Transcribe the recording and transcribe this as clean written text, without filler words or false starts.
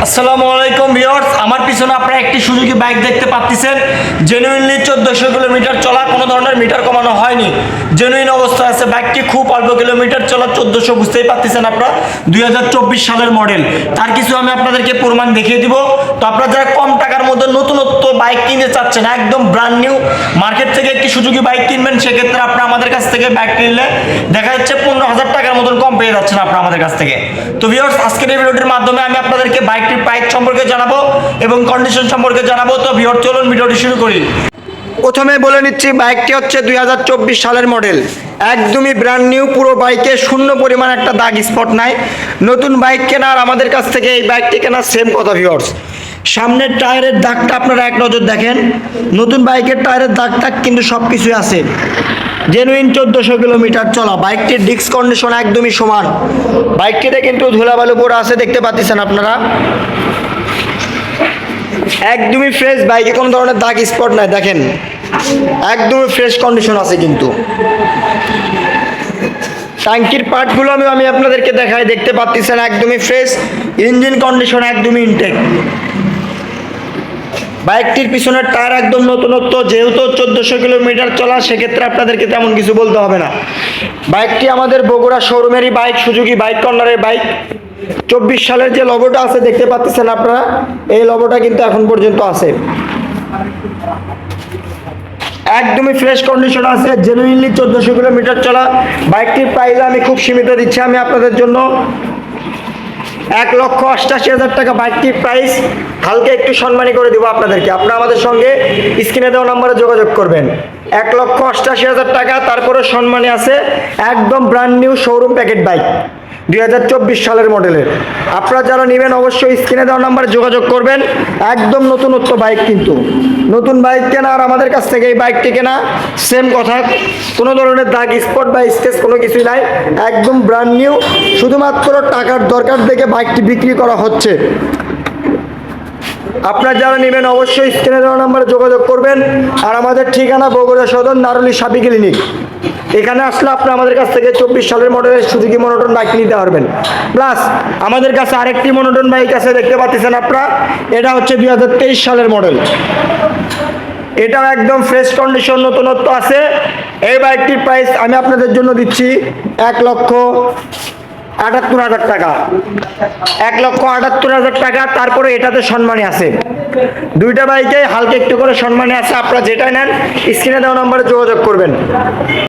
আসসালামু আলাইকুম ভিউয়ার্স, আমার পিছনে আপনারা একটি সুজুকি বাইক দেখতে পাচ্ছেন। জেনুইনলি 1400 কিলোমিটার চলা, কোনো ধরনের মিটার কমানো হয়নি, জেনুইন অবস্থায় আছে বাইকটি। খুব অল্প কিলোমিটার চলা, 1400 বুঝতেই পাচ্ছেন আপনারা। 2024 সালের মডেল, তার কিছু আমি আপনাদেরকে প্রমাণ দেখিয়ে দিব। তো আপনারা যারা কম টাকার মধ্যে নতুনত্ব বাইক কিনতে চাচ্ছেন, একদম ব্র্যান্ড নিউ মার্কেট থেকে একটি সুজুকি বাইক কিনবেন, সেক্ষেত্রে আপনারা আমাদের কাছ থেকে বাইক কিনলে দেখা যাচ্ছে 15,000 টাকার মতন কম পেয়ে যাচ্ছেন আপনারা আমাদের কাছ থেকে। তো ভিউয়ার্স, আজকের এই ভিডিওটির মাধ্যমে আমি আপনাদেরকে বাইকটির প্রাইস সম্পর্কে জানাবো এবং কন্ডিশন সম্পর্কে জানাবো। তো ভিউয়ার, চলুন ভিডিওটি শুরু করি। প্রথমে বলে নিচ্ছি, বাইকটি হচ্ছে 2024 সালের মডেল, একদমই ব্র্যান্ড নিউ। পুরো বাইকে শূন্য পরিমাণ একটা দাগ স্পট নাই। নতুন বাইক কেনার আমাদের কাছ থেকে এই বাইকটি কেনার সেম কথা ভিউয়ার্স। সামনের টায়ারের দাগটা আপনারা এক নজর দেখেন, নতুন বাইকের টায়ারের দাগ কিন্তু সব কিছুই আছে। জেনুইন 1400 কিলোমিটার চলা, বাইকটির ডিস্ক কন্ডিশন একদমই সমান। বাইকটিতে কিন্তু ধুলাবালু পড়ে আছে, দেখতে পাচ্ছেন আপনারা। একদমই ফ্রেশ, বাইকে কোনো ধরনের দাগ স্পট নাই, দেখেন একদমই ফ্রেশ কন্ডিশন আছে। কিন্তু ট্যাঙ্কির পার্টগুলো আমি আপনাদেরকে দেখাই, দেখতে পাচ্ছেন একদমই ফ্রেশ। ইঞ্জিন কন্ডিশন একদমই ইনটেক। বাইকটির পিছনের টায়ার একদম নতুনত্ব, যেহেতু 1400 কিলোমিটার চলা, সেক্ষেত্রে আপনাদেরকে তেমন কিছু বলতে হবে না। বাইকটি আমাদের বগুড়া শোরুমেরই বাইক, সুজুকি বাইক কর্নারের বাইক। 24 সালের যে লোগোটা আছে দেখতে পাচ্ছেন আপনারা, এই লোগোটা কিন্তু এখন পর্যন্ত আছে। একদমই ফ্রেশ কন্ডিশন আছে, জেনুইনলি 1400 কিলোমিটার চলা। বাইকটির প্রাইস আমি খুব সীমিত দিচ্ছি আমি আপনাদের জন্য, 1,88,000 টাকা বাইকটির প্রাইস। হালকা একটু সম্মানী করে দিব আপনাদেরকে। আপনারা আমাদের সঙ্গে স্ক্রিনে দেওয়া নম্বরে যোগাযোগ করবেন। 1,88,000 টাকা, তারপরে সম্মানী আছে। একদম brand new showroom packet bike, 2024 সালের মডেলের। আপনারা যারা নেবেন অবশ্যই স্ক্রিনে দেওয়া নাম্বারে যোগাযোগ করবেন। একদম নতুনত্ব বাইক, কিন্তু নতুন বাইক কেনা আর আমাদের কাছ থেকে এই বাইকটি কেনা সেম কথা। কোনো ধরনের দাগ স্পট বা স্কেচ কোনো কিছুই নাই, একদম ব্র্যান্ড নিউ। শুধুমাত্র টাকার দরকার দেখে বাইকটি বিক্রি করা হচ্ছে। আপনারা যারা নেবেন অবশ্যই স্ক্রিনে দেওয়া নাম্বারে যোগাযোগ করবেন। আর আমাদের ঠিকানা বগুড়া সদর, নারুলি সাপি ক্লিনিক। এখানে আসলে আপনি আমাদের কাছ থেকে 24 সালের মডেলের সুজুকি মনোটন বাইক নিতে পারবেন। প্লাস আমাদের কাছে আরেকটি মনোটন বাইক আছে, দেখতে পাচ্ছেন আপনারা। এটা হচ্ছে 2023 সালের মডেল, এটাও একদম ফ্রেশ কন্ডিশন, নতুনত্ব আছে। এই বাইকটির প্রাইস আমি আপনাদের জন্য দিচ্ছি 1,78,000 টাকা, 1,78,000 টাকা। তারপরে এটাতে সম্মানী আছে, দুইটা বাইকে হালকা একটু করে সম্মানী আছে। আপনারা যেটা নেন স্ক্রিনে দেওয়া নম্বরে যোগাযোগ করবেন।